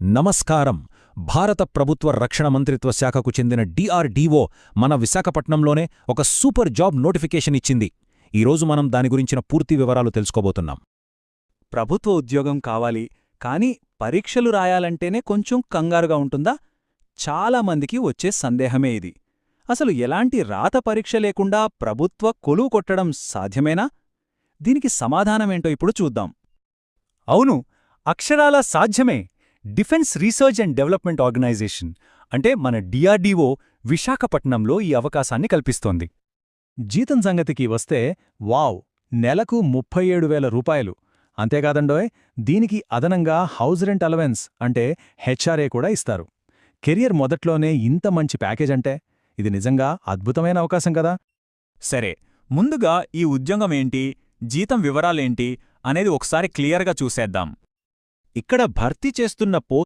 నమస్కారం. భారత ప్రభుత్వ రక్షణ మంత్రిత్వ శాఖకు చెందిన DRDO మన విశాఖపట్నంలోనే ఒక సూపర్ జాబ్ నోటిఫికేషన్ ఇచ్చింది. ఈరోజు మనం దాని గురించిన పూర్తి వివరాలు తెలుసుకోబోతున్నాం. ప్రభుత్వ ఉద్యోగం కావాలి, కానీ పరీక్షలు రాయాలంటేనే కొంచెం కంగారుగా ఉంటుందా? చాలామందికి వచ్చే సందేహమే ఇది. అసలు ఎలాంటి రాత పరీక్ష లేకుండా ప్రభుత్వ కొలువు కొట్టడం సాధ్యమేనా? దీనికి సమాధానమేంటో ఇప్పుడు చూద్దాం. అవును, అక్షరాలా సాధ్యమే. Defence research and development organisation అంటే మన DRDO విశాఖపట్నంలో ఈ అవకాశాన్ని కల్పిస్తోంది. జీతం సంగతికి వస్తే వావ్, నెలకు 37,000 రూపాయలు. అంతేకాదండోయ్, దీనికి అదనంగా హౌస్ రెంట్ అలవెన్స్ అంటే HRA కూడా ఇస్తారు. కెరియర్ మొదట్లోనే ఇంత మంచి ప్యాకేజ్ అంటే ఇది నిజంగా అద్భుతమైన అవకాశం కదా. సరే, ముందుగా ఈ ఉద్యోగం ఏంటి, జీతం వివరాలేంటి అనేది ఒకసారి క్లియర్గా చూసేద్దాం. ఇక్కడ భర్తీ చేస్తున్న